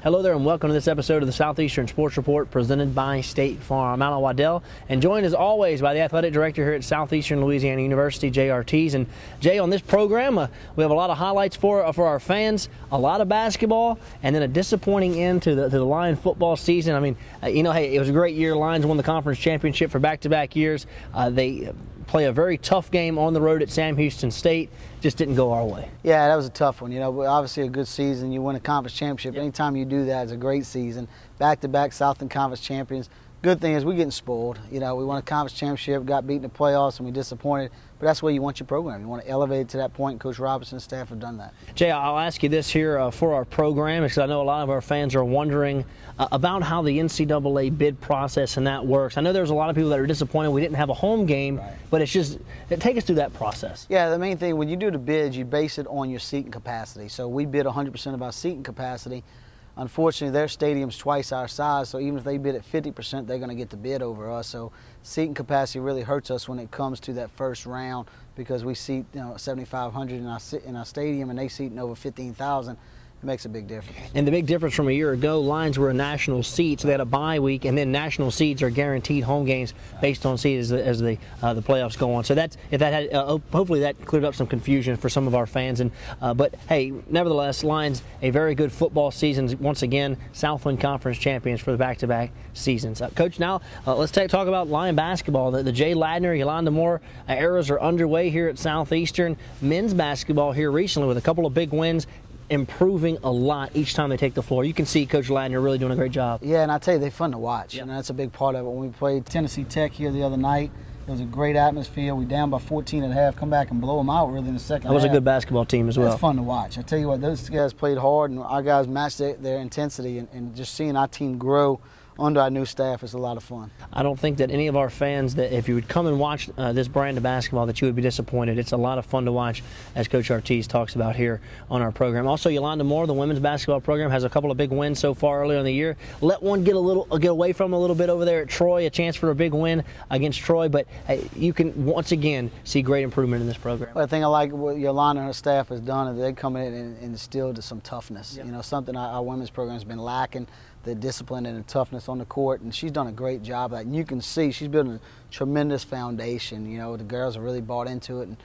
Hello there and welcome to this episode of the Southeastern Sports Report presented by State Farm. I'm Alan Waddell and joined as always by the athletic director here at Southeastern Louisiana University, Jay Ortiz. And Jay, on this program, we have a lot of highlights for our fans, a lot of basketball, and then a disappointing end to the Lion football season. I mean, hey, it was a great year. Lions won the conference championship for back-to-back years. They play a very tough game on the road at Sam Houston State. Just didn't go our way. Yeah, that was a tough one. Obviously a good season. You win a conference championship. Yep. Anytime you do that, it's a great season. Back-to-back Southern Conference champions. Good thing is we're getting spoiled. We won a conference championship, got beat in the playoffs, and we disappointed. But that's where you want your program. You want to elevate it to that point. Coach Robinson's staff have done that. Jay, I'll ask you this here for our program, because I know a lot of our fans are wondering about how the NCAA bid process and that works. I know there's a lot of people that are disappointed we didn't have a home game, right, but take us through that process. Yeah, the main thing, when you do the bids, you base it on your seating capacity. So we bid 100% of our seating capacity. Unfortunately, their stadium's twice our size, so even if they bid at 50%, they're going to get the bid over us. So seating capacity really hurts us when it comes to that first round, because we seat 7,500 in our stadium, and they seat in over 15,000. It makes a big difference. And the big difference from a year ago, Lions were a national seed, so they had a bye week, and then national seeds are guaranteed home games based on seed as the playoffs go on. So hopefully that cleared up some confusion for some of our fans. But hey, nevertheless, Lions a very good football season. Once again, Southland Conference champions for the back-to-back seasons. Coach, now let's talk about Lion basketball. The Jay Ladner, Yolanda Moore eras are underway here at Southeastern. Men's basketball here recently with a couple of big wins, improving a lot each time they take the floor. You can see Coach Ladner really doing a great job. Yeah, and I tell you, they're fun to watch. Yep. And that's a big part of it. When we played Tennessee Tech here the other night, it was a great atmosphere. We down by 14 at half, come back and blow them out really in the second half. That was a good basketball team as well. It's fun to watch. I tell you what, those guys played hard, and our guys matched their intensity, and just seeing our team grow under our new staff is a lot of fun. I don't think that any of our fans, that if you would come and watch this brand of basketball, that you would be disappointed. It's a lot of fun to watch, as Coach Ortiz talks about here on our program. Also, Yolanda Moore, the women's basketball program, has a couple of big wins so far earlier in the year. Let one get away from a little bit over there at Troy, a chance for a big win against Troy, but you can once again see great improvement in this program. Well, the thing I like what Yolanda and her staff has done is they come in and instilled some toughness. Yep. Something our women's program has been lacking. The discipline and the toughness on the court, and she's done a great job of that. And you can see she's building a tremendous foundation. The girls are really bought into it, and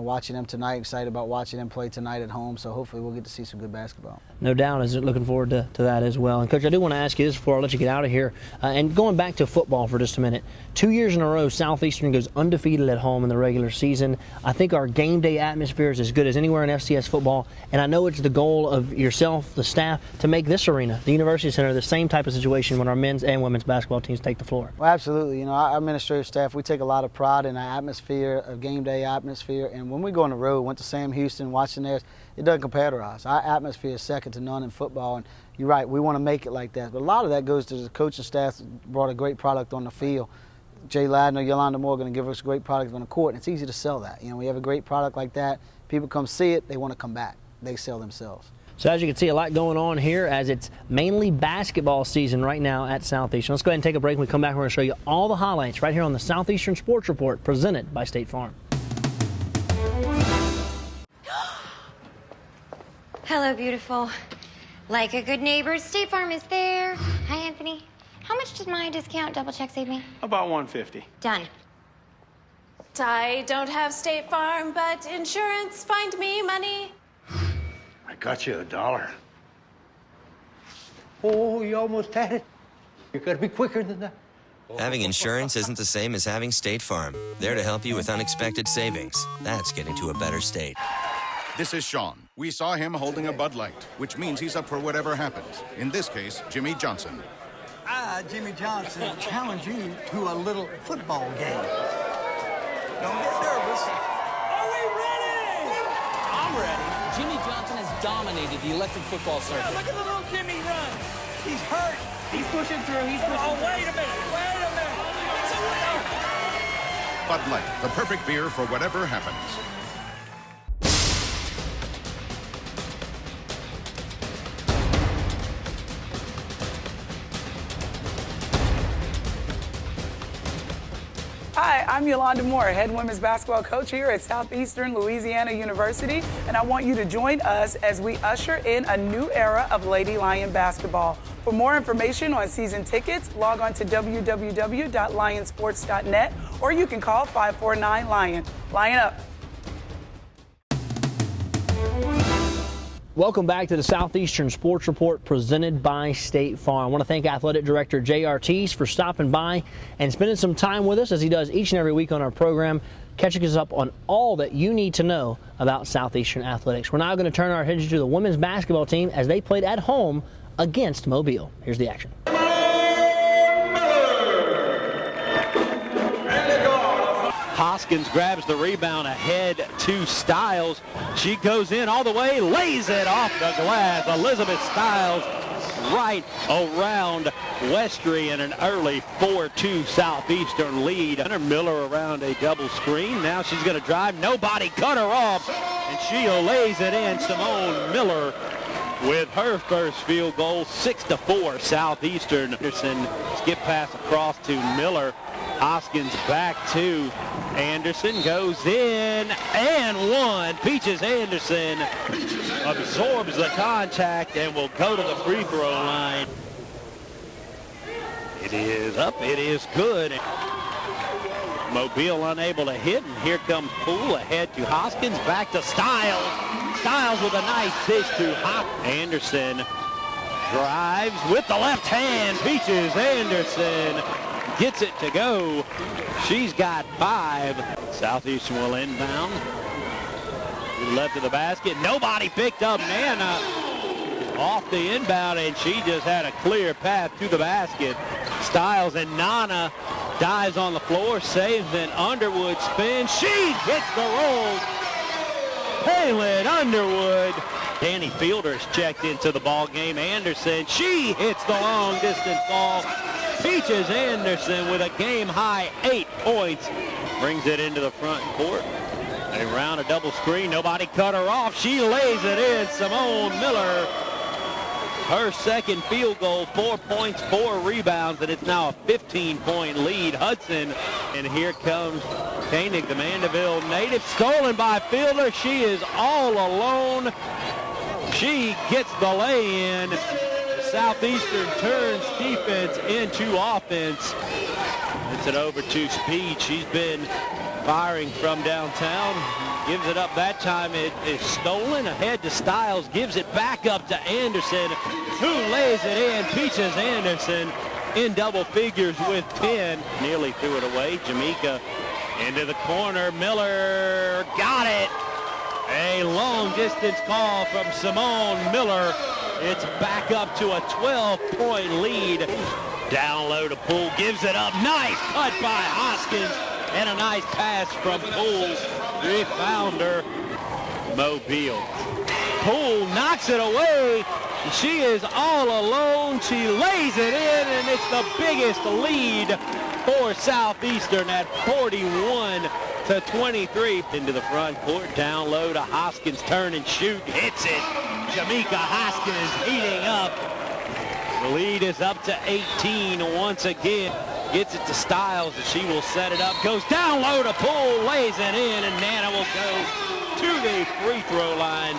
watching them tonight, excited about watching them play tonight at home. So hopefully we'll get to see some good basketball. No doubt, looking forward to that as well. And Coach, I do want to ask you this before I let you get out of here, and going back to football for just a minute. 2 years in a row, Southeastern goes undefeated at home in the regular season. I think our game day atmosphere is as good as anywhere in FCS football, and I know it's the goal of yourself, the staff, to make this arena, the University Center, the same type of situation when our men's and women's basketball teams take the floor. Well, absolutely. Our administrative staff, we take a lot of pride in our atmosphere, of game day atmosphere, and when we go on the road, went to Sam Houston, watching theirs, it doesn't compare to ours. Our atmosphere is second to none in football, and you're right, we want to make it like that. But a lot of that goes to the coaching staff brought a great product on the field. Jay Ladner, Yolanda Moore are going to give us a great product on the court, and it's easy to sell that. We have a great product like that. People come see it, they want to come back. They sell themselves. So as you can see, a lot going on here as it's mainly basketball season right now at Southeastern. Let's go ahead and take a break. When we come back, we're going to show you all the highlights right here on the Southeastern Sports Report presented by State Farm. Hello, beautiful. Like a good neighbor, State Farm is there. Hi, Anthony. How much does my discount double check save me? About $150. Done. I don't have State Farm, but insurance, find me money. I got you $1. Oh, you almost had it. You gotta be quicker than that. Having insurance isn't the same as having State Farm. There to help you with unexpected savings. That's getting to a better state. This is Sean. We saw him holding a Bud Light, which means he's up for whatever happens. In this case, Jimmy Johnson. I, Jimmy Johnson, challenge you to a little football game. Don't get nervous. Are we ready? I'm ready. Jimmy Johnson has dominated the electric football circuit. Yeah, look at the little Jimmy run. He's hurt. He's pushing through. He's pushing through. Wait a minute. Wait a minute. It's a winner. Bud Light, the perfect beer for whatever happens. Hi, I'm Yolanda Moore, head women's basketball coach here at Southeastern Louisiana University, and I want you to join us as we usher in a new era of Lady Lion basketball. For more information on season tickets, log on to www.lionsports.net, or you can call 549-LION. Lion up. Welcome back to the Southeastern Sports Report presented by State Farm. I want to thank Athletic Director J.R. Teese for stopping by and spending some time with us as he does each and every week on our program, catching us up on all that you need to know about Southeastern athletics. We're now going to turn our attention to the women's basketball team as they played at home against Mobile. Here's the action. Hoskins grabs the rebound ahead to Stiles. She goes in all the way, lays it off the glass. Elizabeth Stiles right around Westry in an early 4-2 Southeastern lead. Hunter Miller around a double screen. Now she's going to drive. Nobody cut her off, and she lays it in. Simone Miller with her first field goal, 6-4 Southeastern. Anderson skip pass across to Miller. Hoskins back to Anderson, goes in and one. Peaches Anderson absorbs the contact and will go to the free throw line. It is up, it is good. Mobile unable to hit, and here comes Poole ahead to Hoskins, back to Stiles. Stiles with a nice dish to Hop. Anderson drives with the left hand. Peaches Anderson gets it to go. She's got 5. Southeastern will inbound. To the left of the basket. Nobody picked up Nana off the inbound, and she just had a clear path to the basket. Stiles and Nana dives on the floor, saves, and Underwood spins. She gets the roll. Palin Underwood. Danny Fielder's checked into the ball game. Anderson, she hits the long distance ball. Peaches Anderson with a game-high 8 points. Brings it into the front court. They round a double screen. Nobody cut her off. She lays it in. Simone Miller. Her second field goal, 4 points, 4 rebounds, and it's now a 15-point lead. Hudson, and here comes Koenig, the Mandeville native. Stolen by Fielder. She is all alone. She gets the lay-in. Southeastern turns defense into offense. It's it over to Speed. She's been firing from downtown. Gives it up that time. It is stolen. Ahead to Stiles. Gives it back up to Anderson, who lays it in. Peaches Anderson in double figures with 10. Nearly threw it away. Jamaica into the corner. Miller got it. A long distance call from Simone Miller. It's back up to a 12-point lead. Down low to Poole, gives it up. Nice cut by Hoskins, and a nice pass from Poole. We found her. Mobile. Poole knocks it away. She is all alone. She lays it in, and it's the biggest lead for Southeastern at 41-23. Into the front court, down low to Hoskins, turn and shoot, hits it. Jamaica Hoskins heating up. The lead is up to 18 once again. Gets it to Stiles, and she will set it up. Goes down low to Poole, lays it in, and Nana will go to the free throw line.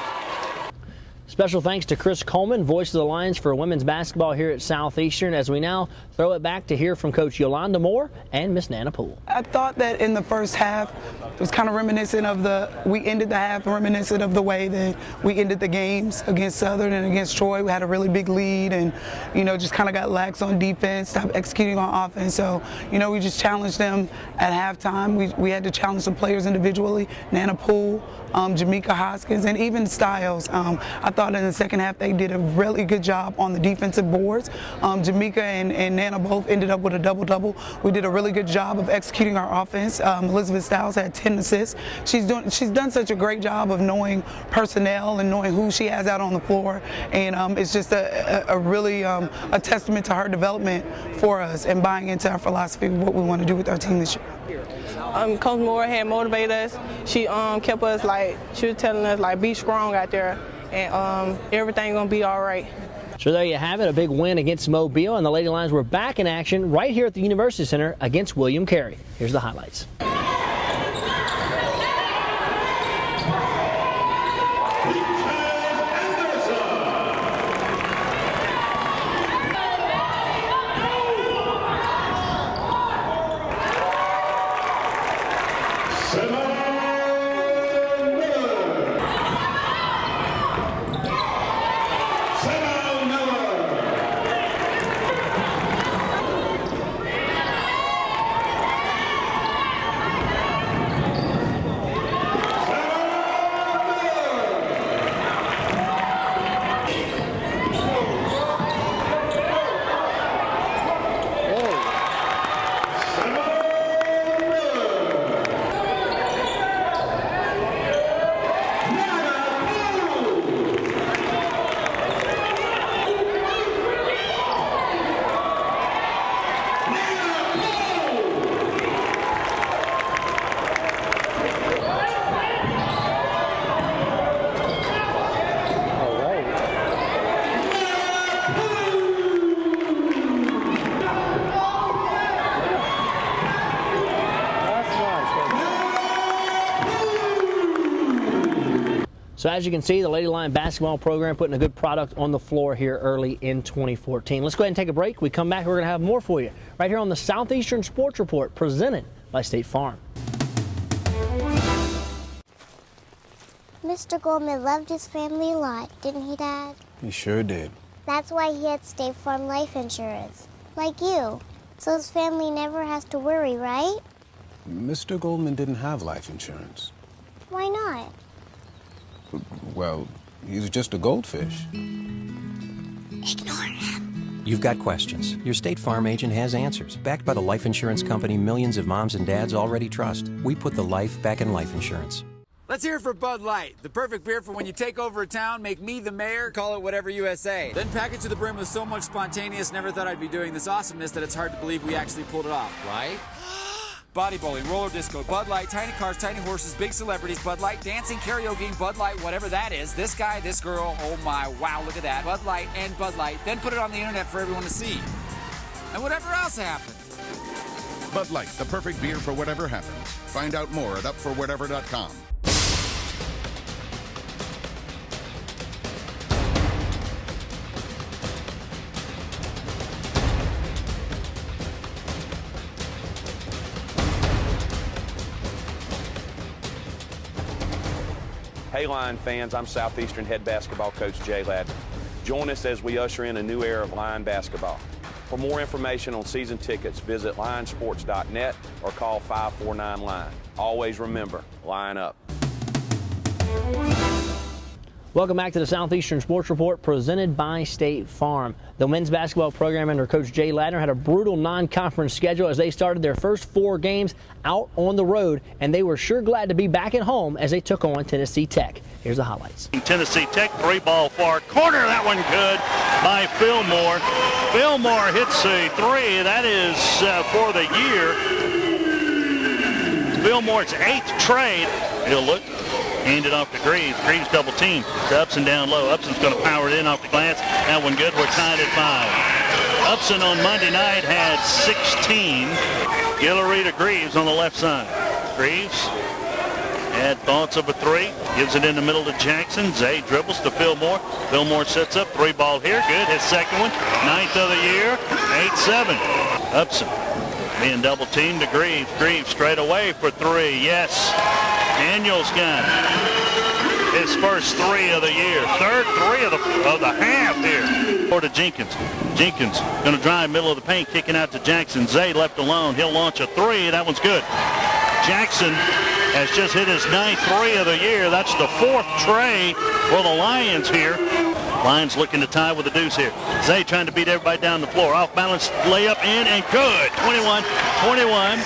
Special thanks to Chris Coleman, voice of the Lions for women's basketball here at Southeastern, as we now throw it back to hear from Coach Yolanda Moore and Miss Nana Poole. I thought that in the first half, it was kind of reminiscent of we ended the half reminiscent of the way that we ended the games against Southern and against Troy. We had a really big lead and, just kind of got lax on defense, stopped executing on offense. So, we just challenged them at halftime. We had to challenge some players individually, Nana Poole, Jamaica Hoskins, and even Stiles. I thought in the second half they did a really good job on the defensive boards. Jamaica and Nana both ended up with a double-double. We did a really good job of executing our offense. Elizabeth Stiles had 10 assists. She's done such a great job of knowing personnel and knowing who she has out on the floor, and it's just a really a testament to her development for us and buying into our philosophy of what we want to do with our team this year. Coach Moore had motivated us. She kept us she was telling us be strong out there, and everything gonna be all right. So there you have it, a big win against Mobile, and the Lady Lions were back in action right here at the University Center against William Carey. Here's the highlights. So as you can see, the Lady Lion basketball program putting a good product on the floor here early in 2014. Let's go ahead and take a break. We come back, we're going to have more for you right here on the Southeastern Sports Report presented by State Farm. Mr. Goldman loved his family a lot, didn't he, Dad? He sure did. That's why he had State Farm life insurance, like you. So his family never has to worry, right? Mr. Goldman didn't have life insurance. Why not? Well, he's just a goldfish. Ignore him. You've got questions. Your State Farm agent has answers. Backed by the life insurance company millions of moms and dads already trust. We put the life back in life insurance. Let's hear it for Bud Light, the perfect beer for when you take over a town, make me the mayor, call it whatever USA. Then pack it to the brim with so much spontaneous, never thought I'd be doing this awesomeness that it's hard to believe we actually pulled it off, right? Body bowling, roller disco, Bud Light, tiny cars, tiny horses, big celebrities, Bud Light, dancing, karaoke, Bud Light, whatever that is. This guy, this girl, oh my, wow, look at that. Bud Light and Bud Light, then put it on the internet for everyone to see. And whatever else happened. Bud Light, the perfect beer for whatever happens. Find out more at upforwhatever.com. Hey Lion fans, I'm Southeastern head basketball coach Jay Ladner. Join us as we usher in a new era of Lion basketball. For more information on season tickets, visit lionsports.net or call 549-LION. Always remember, line up. Welcome back to the Southeastern Sports Report presented by State Farm. The men's basketball program under Coach Jay Ladner had a brutal non-conference schedule as they started their first 4 games out on the road, and they were sure glad to be back at home as they took on Tennessee Tech. Here's the highlights. Tennessee Tech, 3-ball far corner. That one good by Fillmore. Fillmore hits a 3. That is for the year. Fillmore's 8th trade. He'll look. Hand it off to Greaves. Greaves double team. To Upson down low. Upson's going to power it in off the glass. That one good. We're tied at 5. Upson on Monday night had 16. Guillory to Greaves on the left side. Greaves had thoughts of a 3. Gives it in the middle to Jackson. Zay dribbles to Fillmore. Fillmore sets up. 3-ball here. Good. His second one. 9th of the year. 8-7. Upson being double teamed to Greaves. Greaves straight away for 3. Yes. Daniels got his first 3 of the year. Third 3 of the half here. Or to Jenkins. Jenkins going to drive middle of the paint, kicking out to Jackson. Zay left alone. He'll launch a 3. That one's good. Jackson has just hit his 9th 3 of the year. That's the 4th tray for the Lions here. Lions looking to tie with the deuce here. Zay trying to beat everybody down the floor. Off balance layup in and good. 21-21.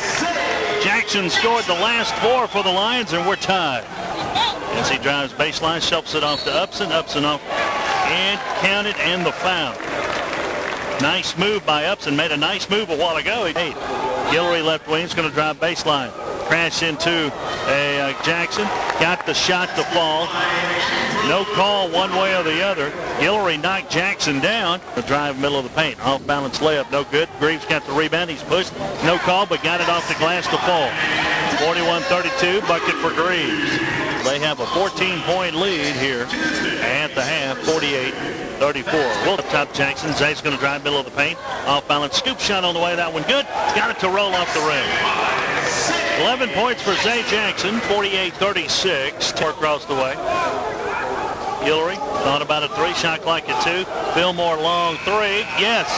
Jackson scored the last 4 for the Lions, and we're tied. As he drives baseline, shelps it off to Upson. Upson off and counted, and the foul. Nice move by Upson. Made a nice move a while ago. Guillory left wing's going to drive baseline. Crash into a Jackson. Got the shot to fall. No call one way or the other. Guillory knocked Jackson down. The drive middle of the paint. Off balance layup. No good. Greaves got the rebound. He's pushed. No call, but got it off the glass to fall. 41-32. Bucket for Greaves. They have a 14-point lead here at the half. 48-34. Will up top Jackson. Zay's going to drive middle of the paint. Off balance. Scoop shot on the way. That one good. Got it to roll off the rim. 11 points for Zay Jackson, 48-36. Across the way. Hillary thought about a three, shot clock at 2. Fillmore long three. Yes.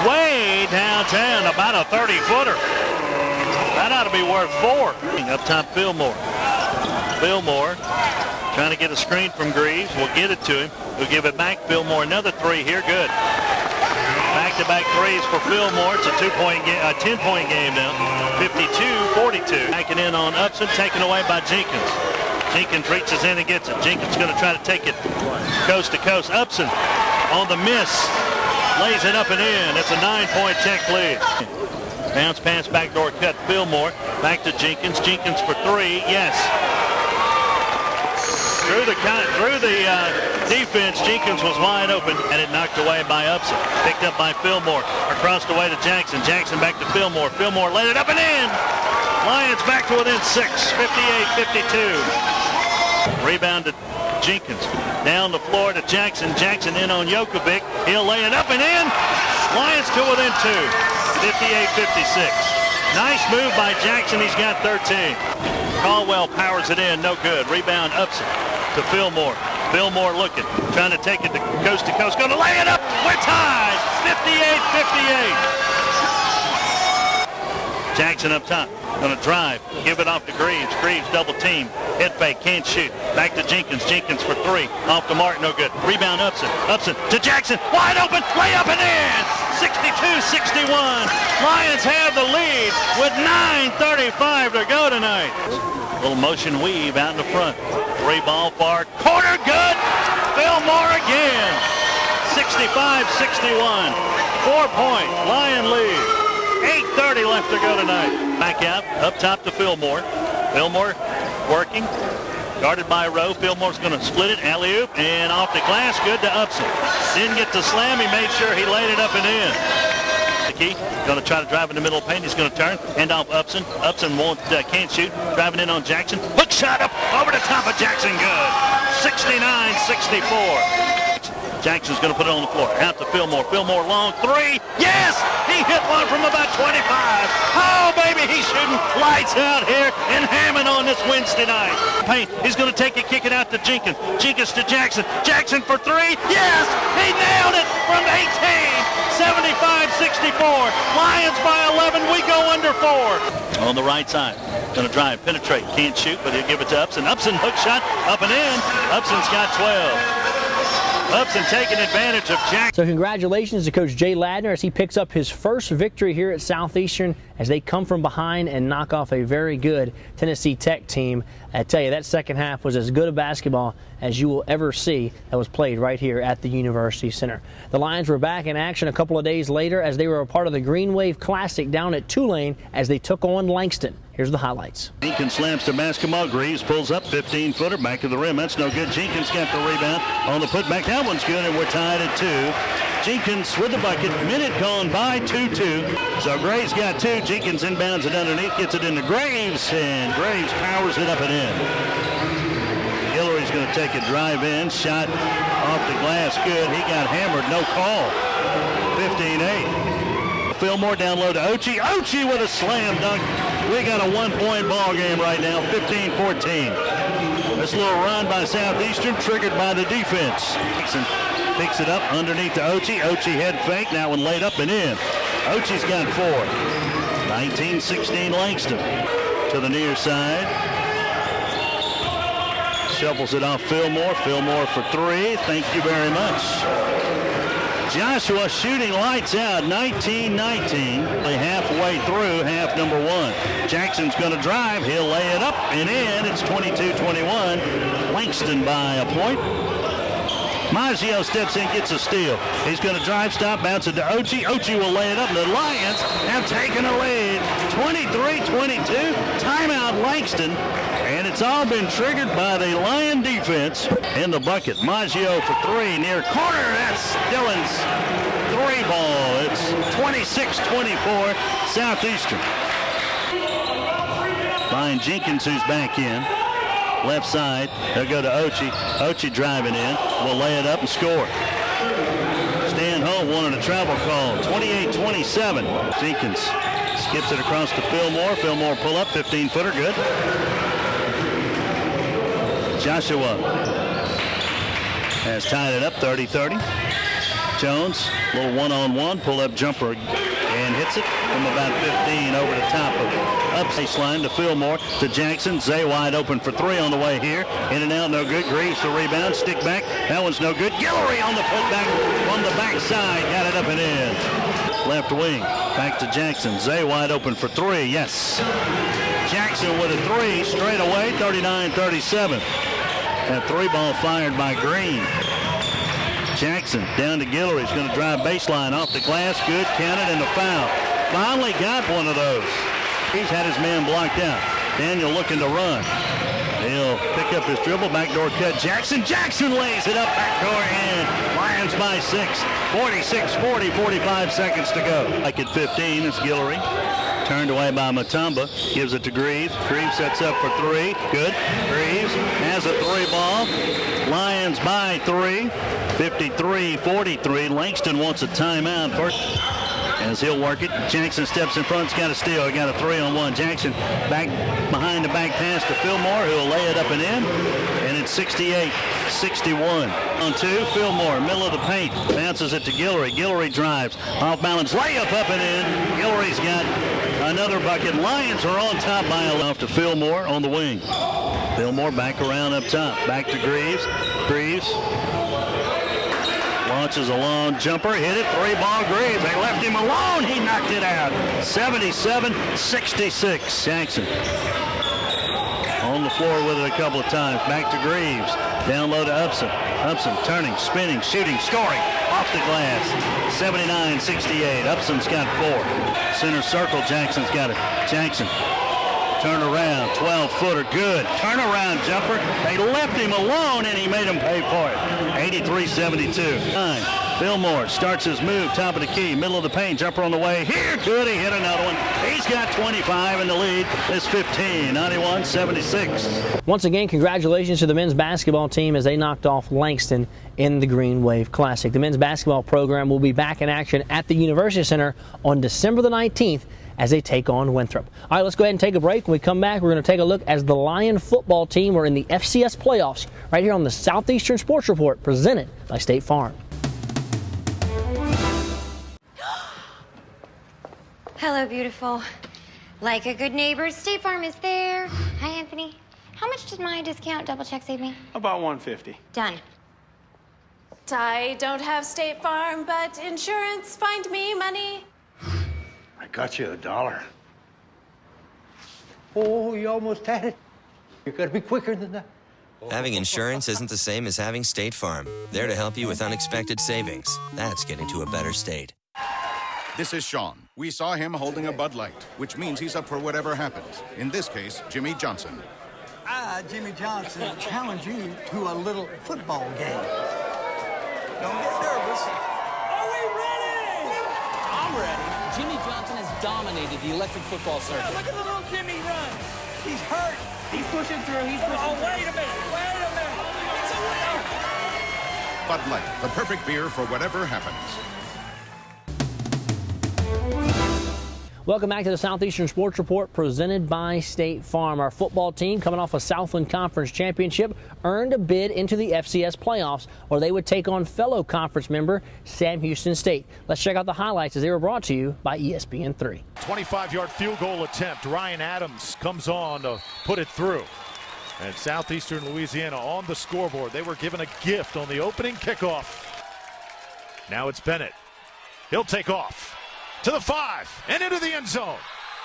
Way downtown, about a 30-footer. That ought to be worth 4. Up top, Fillmore. Fillmore trying to get a screen from Greaves. We'll get it to him. We'll give it back. Fillmore, another 3 here. Good. Back-to-back threes for Fillmore. It's a 10-point game now. 52-42. Backing in on Upson, taken away by Jenkins. Jenkins reaches in and gets it. Jenkins going to try to take it coast to coast. Upson on the miss. Lays it up and in. It's a 9-point Tech lead. Bounce pass, backdoor cut. Fillmore back to Jenkins. Jenkins for 3. Yes. Through the defense, Jenkins was wide open, and it knocked away by Upson. Picked up by Fillmore. Across the way to Jackson. Jackson back to Fillmore. Fillmore laid it up and in. Lions back to within 6. 58-52. Rebound to Jenkins. Down the floor to Jackson. Jackson in on Jokovic. He'll lay it up and in. Lions to within 2. 58-56. Nice move by Jackson. He's got 13. Caldwell powers it in. No good. Rebound Upson to Fillmore. Fillmore looking. Trying to take it to coast. Going to lay it up. We're tied. 58-58. Jackson up top. Going to drive. Give it off to Greaves. Greaves double team. Head fake. Can't shoot. Back to Jenkins. Jenkins for 3. Off the mark. No good. Rebound Upson. Upson to Jackson. Wide open. Lay up and in. 62-61. Lions have the lead with 9:35 to go tonight. Little motion weave out in the front. 3-ball far corner. Good. Fillmore again. 65-61. 4-point Lion lead. 8:30 left to go tonight. Back out, up top to Fillmore. Fillmore working, guarded by Rowe. Fillmore's going to split it, alley-oop, and off the glass, good to Upson. Didn't get the slam, he made sure he laid it up and in. Going to try to drive in the middle of the paint. He's going to turn, hand off Upson. Upson can't shoot, driving in on Jackson. Hook shot up over the top of Jackson, good. 69-64. Jackson's going to put it on the floor. Out to Fillmore. Fillmore long 3. Yes! He hit one from about 25. Oh, baby, he's shooting lights out here in Hammond on this Wednesday night. Paint. He's going to take it, kick it out to Jenkins. Jenkins to Jackson. Jackson for 3. Yes! He nailed it from 18. 75-64. Lions by 11. We go under 4. On the right side. Going to drive, penetrate. Can't shoot, but he'll give it to Upson. Upson hook shot up and in. Upson's got 12. Upson taking advantage of Jack. So congratulations to Coach Jay Ladner as he picks up his first victory here at Southeastern as they come from behind and knock off a very good Tennessee Tech team. I tell you, that second half was as good a basketball as you will ever see that was played right here at the University Center. The Lions were back in action a couple of days later as they were a part of the Green Wave Classic down at Tulane as they took on Langston. Here's the highlights. Jenkins slams the basketball. Greaves pulls up, 15-footer, back to the rim. That's no good. Jenkins got the rebound on the putback. That one's good, and we're tied at 2. Jenkins with the bucket. Minute gone by, 2-2. So Graves got 2. Jenkins inbounds it underneath, gets it into Graves, and Graves powers it up and in. Hillary's going to take a drive in. Shot off the glass, good. He got hammered, no call. 15-8. Fillmore down low to Ochi. Ochi with a slam dunk. We got a 1-point ball game right now, 15-14. This little run by Southeastern triggered by the defense. Jackson picks it up underneath to Ochi. Ochi head fake. That one laid up and in. Ochi's got 4. 19-16 Langston to the near side. Shuffles it off Fillmore. Fillmore for 3. Thank you very much. Joshua shooting lights out, 19-19. Halfway through half number 1. Jackson's going to drive. He'll lay it up and in. It's 22-21. Langston by a point. Maggio steps in, gets a steal. He's going to drive, stop, bounce it to Ochi. Ochi will lay it up. The Lions have taken a lead. 23-22. Timeout Langston. And it's all been triggered by the Lion defense in the bucket. Maggio for 3 near corner. That's Dillon's 3-ball. It's 26-24 Southeastern. Find Jenkins, who's back in. Left side. They'll go to Ochi. Ochi driving in. Will lay it up and score. Stan Holt wanted a travel call. 28-27. Jenkins Skips it across to Fillmore. Fillmore pull up, 15-footer, good. Joshua has tied it up, 30-30. Jones, a little one-on-one, pull-up jumper, and hits it from about 15 over the top of up baseline to Fillmore to Jackson. Zay wide open for three on the way here. In and out, no good. Greaves the rebound, stick back. That one's no good. Guillory on the putback from the backside, got it up and in. Left wing, back to Jackson. Zay wide open for three, yes. Jackson with a three straight away, 39-37. That three ball fired by Green. Jackson down to Guillory. He's going to drive baseline off the glass. Good, counted, and a foul. Finally got one of those. He's had his man blocked out. Daniel looking to run. He'll pick up his dribble. Backdoor cut. Jackson lays it up. Backdoor in. Lions by 6. 46-40, 45 seconds to go. Like at 15, it's Guillory. Turned away by Mutombo. Gives it to Greaves. Greaves sets up for three. Good. Greaves has a three ball. Lions by 3. 53-43. Langston wants a timeout first as he'll work it. Jackson steps in front. He's got a steal. He got a 3-on-1. Jackson back behind the back pass to Fillmore, who'll lay it up and in. And it's 68-61. On two, Fillmore, middle of the paint. Bounces it to Guillory. Guillory drives. Off balance. Layup up and in. Guillory's got another bucket. Lions are on top by a off to Fillmore on the wing. Fillmore back around up top. Back to Greaves. Greaves launches a long jumper. Hit it. Three ball Greaves. They left him alone. He knocked it out. 77-66. Jackson on the floor with it a couple of times. Back to Greaves. Down low to Upson. Upson turning, spinning, shooting, scoring. Off the glass. 79-68. Upson's got 4. Center circle. Jackson's got it. Jackson. Turn around, 12-footer, good. Turnaround jumper. They left him alone, and he made him pay for it. 83-72. Fillmore starts his move, top of the key, middle of the paint, jumper on the way. Here, good, he hit another one. He's got 25, and the lead is 15, 91-76. Once again, congratulations to the men's basketball team as they knocked off Langston in the Green Wave Classic. The men's basketball program will be back in action at the University Center on December the 19th as they take on Winthrop. All right, let's go ahead and take a break. When we come back, we're going to take a look as the Lion football team are in the FCS playoffs right here on the Southeastern Sports Report presented by State Farm. Hello, beautiful. Like a good neighbor, State Farm is there. Hi, Anthony. How much did my discount double check save me? About 150. Done. I don't have State Farm, but insurance, find me money. I got you $1. Oh, you almost had it. You gotta be quicker than that. Having insurance isn't the same as having State Farm. There to help you with unexpected savings. That's getting to a better state. This is Sean. We saw him holding a Bud Light, which means he's up for whatever happens. In this case, Jimmy Johnson. I, Jimmy Johnson, challenge you to a little football game. Don't get nervous. Are we ready? I'm ready. Jimmy Johnson has dominated the electric football circuit. Yeah, look at the little Jimmy run. He's hurt. He's pushing through. He's pushing through. Wait a minute. Wait a minute. It's a winner. Bud Light, the perfect beer for whatever happens. Welcome back to the Southeastern Sports Report presented by State Farm. Our football team, coming off a Southland Conference championship, earned a bid into the FCS playoffs where they would take on fellow conference member Sam Houston State. Let's check out the highlights as they were brought to you by ESPN3. 25-yard field goal attempt. Ryan Adams comes on to put it through. And Southeastern Louisiana on the scoreboard. They were given a gift on the opening kickoff. Now it's Bennett. He'll take off to the 5 and into the end zone.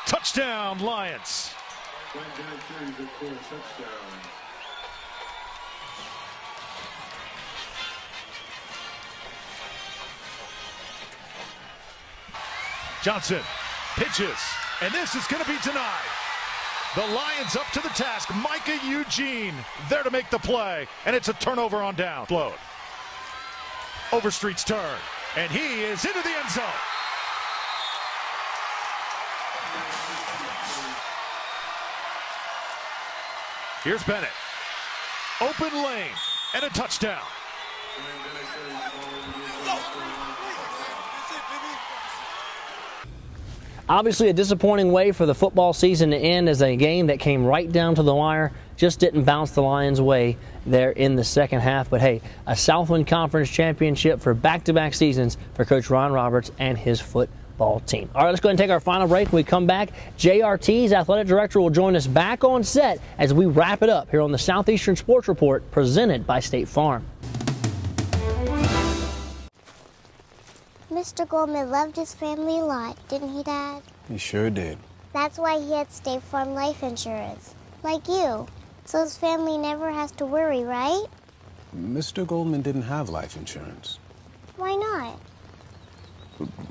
Touchdown, Lions. Johnson pitches, and this is going to be denied. The Lions up to the task. Micah Eugene there to make the play, and it's a turnover on down. Float. Overstreet's turn, and he is into the end zone. Here's Bennett. Open lane and a touchdown. Obviously a disappointing way for the football season to end, as a game that came right down to the wire just didn't bounce the Lions' way there in the second half. But hey, a Southland Conference championship for back-to-back seasons for Coach Ron Roberts and his football team. All right, let's go ahead and take our final break. When we come back, JRT's athletic director will join us back on set as we wrap it up here on the Southeastern Sports Report presented by State Farm. Mr. Goldman loved his family a lot, didn't he, Dad? He sure did. That's why he had State Farm life insurance, like you. So his family never has to worry, right? Mr. Goldman didn't have life insurance. Why not?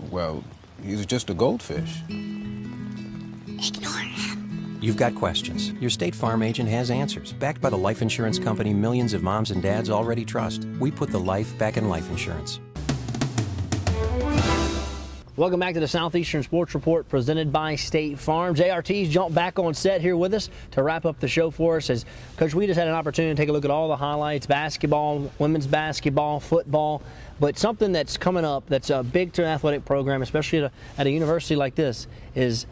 Well, he's just a goldfish. Ignore him. You've got questions. Your State Farm agent has answers. Backed by the life insurance company millions of moms and dads already trust. We put the life back in life insurance. Welcome back to the Southeastern Sports Report presented by State Farm. JRT's jumped back on set here with us to wrap up the show for us. As Coach, we just had an opportunity to take a look at all the highlights: basketball, women's basketball, football. But something that's coming up that's big to an athletic program, especially at a university like this, is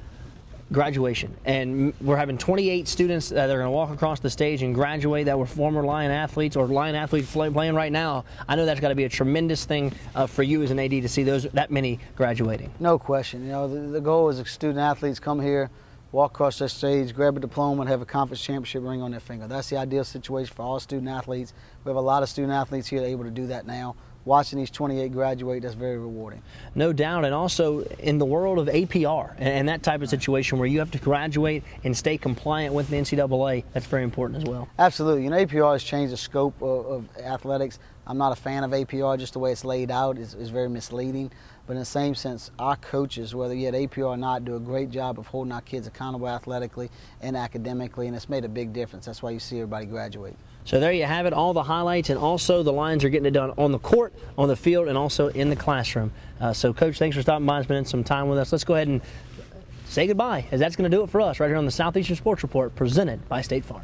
graduation. And we're having 28 students that are going to walk across the stage and graduate that were former Lion athletes or Lion athletes playing right now. I know that's got to be a tremendous thing for you as an AD to see that many graduating. No question. You know, the goal is student athletes come here, walk across the stage, grab a diploma, and have a conference championship ring on their finger. That's the ideal situation for all student athletes. We have a lot of student athletes here that are able to do that now. Watching these 28 graduate, that's very rewarding. No doubt. And also in the world of APR and that type of situation where you have to graduate and stay compliant with the NCAA, that's very important as well. Absolutely. You know, APR has changed the scope of athletics. I'm not a fan of APR. Just the way it's laid out is very misleading. But in the same sense, our coaches, whether you had APR or not, do a great job of holding our kids accountable athletically and academically, and it's made a big difference. That's why you see everybody graduate. So there you have it, all the highlights, and also the Lions are getting it done on the court, on the field, and also in the classroom. So, Coach, thanks for stopping by and spending some time with us. Let's go ahead and say goodbye, as that's going to do it for us right here on the Southeastern Sports Report presented by State Farm.